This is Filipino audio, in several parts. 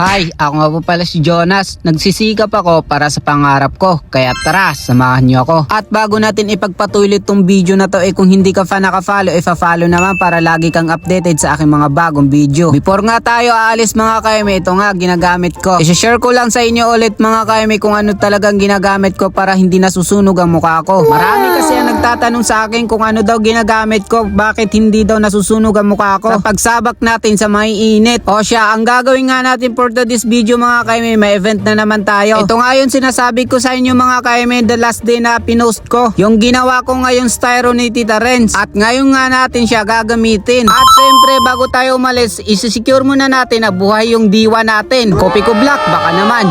Hi, ako nga po pala si Jonas. Nagsisikap ako para sa pangarap ko. Kaya tara, samahan niyo ako. At bago natin ipagpatuloy itong video na to, kung hindi ka fa nakafollow, follow naman para lagi kang updated sa aking mga bagong video. Before nga tayo aalis mga kaime, ito nga ginagamit ko. I-share ko lang sa inyo ulit mga kaime kung ano talagang ginagamit ko para hindi nasusunog ang mukha ko. Marami kasi ang nagtatanong sa akin kung ano daw ginagamit ko, bakit hindi daw nasusunog ang mukha ko. Sa pagsabak natin sa maiinit. O siya, ang gagawin nga natin for this video mga kaime, may event na naman tayo. Ito nga yung sinasabi ko sa inyo mga kaime, the last day na pinost ko. Yung ginawa ko ngayon styro ni Tita Renz. At ngayon nga natin siya gagamitin. At syempre bago tayo umalis, isi-secure muna natin na buhay yung diwa natin. Copy ko black, baka naman.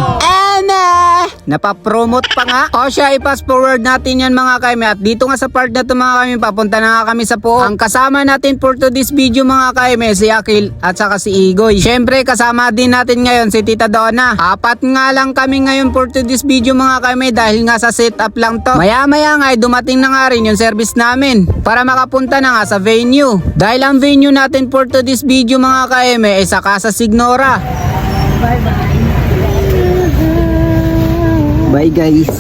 Napapromote pa nga. O siya, i-fast forward natin yan mga kaime. At dito nga sa part na to mga kaime, papunta na nga kami sa Pook. Ang kasama natin for to this video mga kaime, si Akil at saka si Igoy. Syempre kasama din natin ngayon si Tita Donna. Apat nga lang kami ngayon for to this video mga kaime dahil nga sa setup lang to. Maya maya nga dumating na nga rin yung service namin para makapunta na nga sa venue. Dahil ang venue natin for to this video mga kaime ay sa Casa Signora. Bye bye. Bye guys.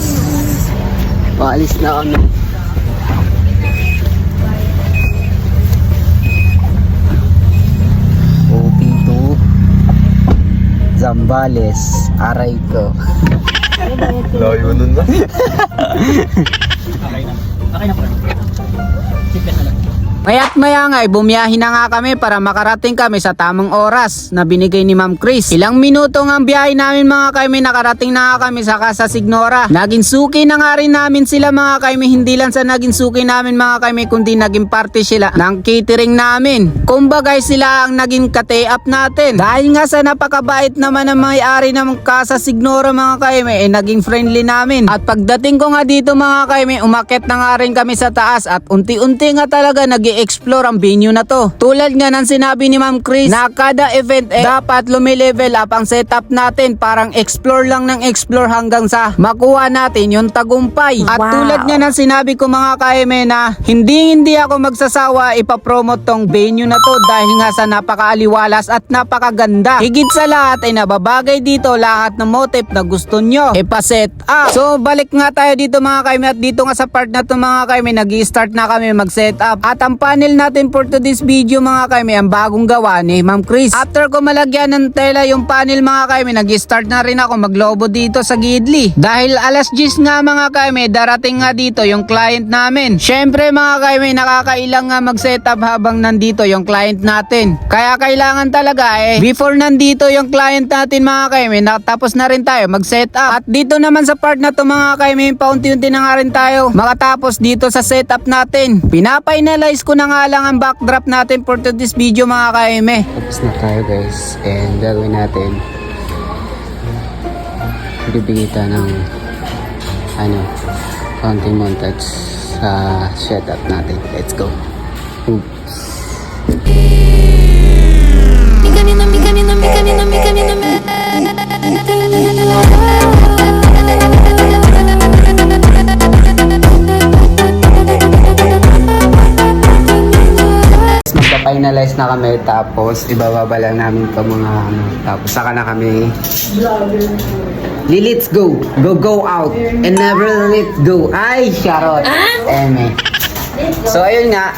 Paalis na kami. OP2 Zambales, aray ko. Layo nun ba? Okay na po. Sipet na lang. Maya't maya nga bumiyahin na nga kami para makarating kami sa tamang oras na binigay ni Ma'am Chris. Ilang minuto nga ang biyahe namin mga kaime, nakarating na nga kami sa Casa Signora. Naging suki na nga rin namin sila mga kaime, hindi lang sa naging suki namin mga kaime kundi naging party sila ng catering namin. Kumbaga sila ang naging kate-up natin. Dahil nga sa napakabait naman ng may-ari ng Casa Signora mga kaime, naging friendly namin. At pagdating ko nga dito mga kaime, umakyat na nga rin kami sa taas at unti-unti nga talaga explore ang venue na to. Tulad nga ng sinabi ni Ma'am Chris na kada event dapat lumilevel up ang setup natin, parang explore lang ng explore hanggang sa makuha natin yung tagumpay. At tulad nga ng sinabi ko mga kaime na hindi ako magsasawa ipapromote tong venue na to dahil nga sa napakaaliwalas at napakaganda. Higit sa lahat ay nababagay dito lahat ng motif na gusto nyo ipaset up. So balik nga tayo dito mga kaime at dito nga sa part na to mga kaime nag-i-start na kami mag-set up. At ang panel natin for today's video mga kaime ang bagong gawa ni Ma'am Chris. After ko malagyan ng tela yung panel mga kaime, nag-start na rin ako maglobo dito sa Gidli. Dahil alas 10 nga mga kaime, darating nga dito yung client namin. Syempre mga kaime, nakakailang nga mag-setup habang nandito yung client natin. Kaya kailangan talaga before nandito yung client natin mga kaime, tapos na rin tayo mag-setup. At dito naman sa part na to mga kaime, paunti-unti na nga rin tayo makatapos dito sa setup natin. Pinapainalize ko na nga lang ang backdrop natin for this video mga kaime. Tapos na tayo guys, and gagawin natin bibigay tayo ng counting montage sa setup natin. Let's go. Oops. Finalize na kami tapos ibababa lang namin ito mga tapos saka na kami let's go out and never let go. Ay Charot so ayun nga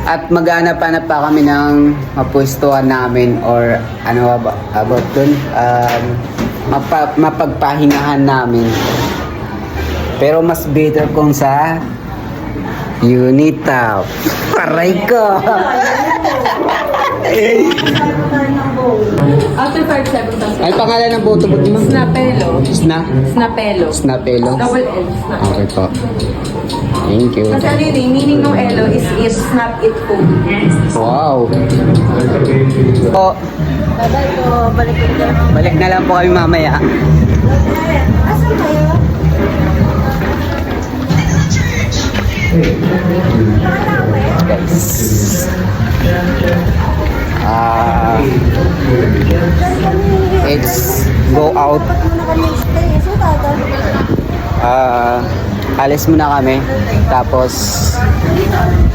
at maghanap-hanap pa kami ng mapwestuhan namin or ano about dun mapagpahingahan namin, pero mas better kung sa Unitap. Paray ko. After 5-7,000. Ay pangalan ng boto mo, Ma'am? Snapelo. Snapelo. Double L. Okay po. Thank you. Actually, the meaning ng Elo is eat, snap, eat food. Wow. Po. Bye-bye po. Balik na lang po kami mamaya. Asan kayo? Guys. It's go out. Alis muna kami. Tapos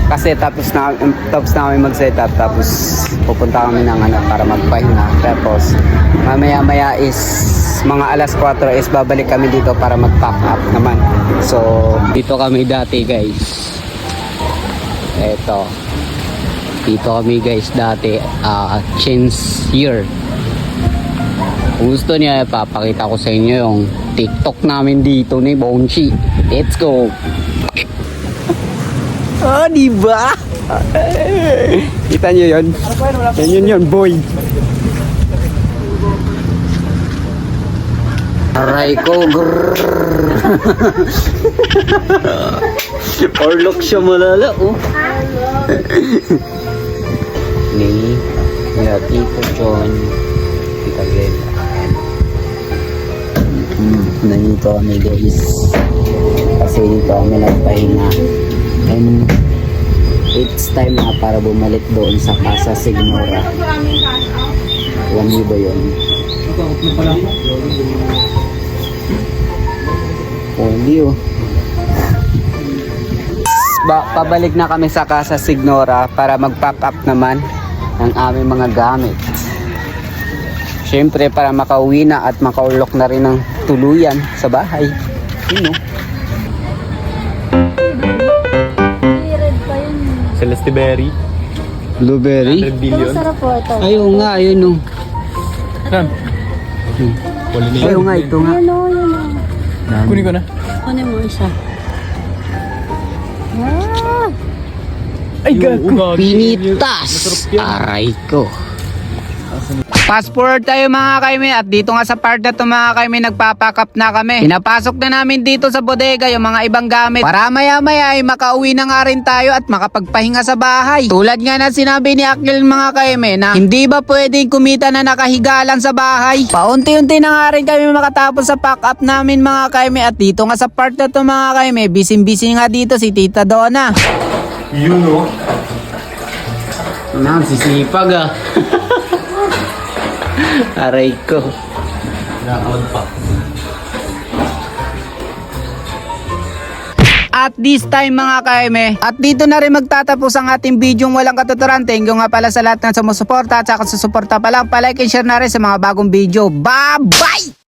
kasi tapos na kami mag-setup, tapos pupunta kami ng para magpahinga. Tapos mamaya is mga alas 4 is babalik kami dito para mag-pack up naman. So dito kami dati guys. Eto. Dito kami guys dati. Change year. Kung gusto niya, papakita ko sa inyo yung TikTok namin dito ni Bonchi. Let's go! Oh, diba? Kita nyo yun? Yun, boy. Aray ko, grrrr. Orlok siya malala, oh. Ni, Tito John, Tita Glenda. Nandito kami guys. Kasi dito kami nagpahinga. And it's time na para bumalik doon sa Casa Signora. Alam niyo ba yun? Pogi oh. Pabalik na kami sa Casa Signora para mag-pack up naman ng aming mga gamit. Siyempre para makauwi na at makaulok na rin ng tuluyan sa bahay. Yun oh. Celeste Berry. Blueberry? 100 billion. Sarap po ito. Ayun nga, ayun oh. Saan? Ayun nga, ito nga. Ano, yun o. Kunin ko na. Ano mo isa? Ay, gago. Pinitas! Aray ko. Fast forward tayo mga kaimi at dito nga sa part na to mga kaimi nagpapakap na kami. Pinapasok na namin dito sa bodega yung mga ibang gamit para maya ay makauwi na nga rin tayo at makapagpahinga sa bahay. Tulad nga na sinabi ni Akil mga kaimi na hindi ba pwedeng kumita na nakahiga lang sa bahay. Paunti-unti na nga rin kami makatapos sa pack up namin mga kaimi at dito nga sa part na to mga kaimi busy nga dito si Tita Donna. Yun o. Sisipag ah. Aray ko. Nakakawad pa. At this time mga kaime, at dito na rin magtatapos ang ating video walang katuturan. Thank you nga pala sa lahat ng sumusuporta at sa kasusuporta pa lang, palike and share na rin sa mga bagong video. Bye-bye!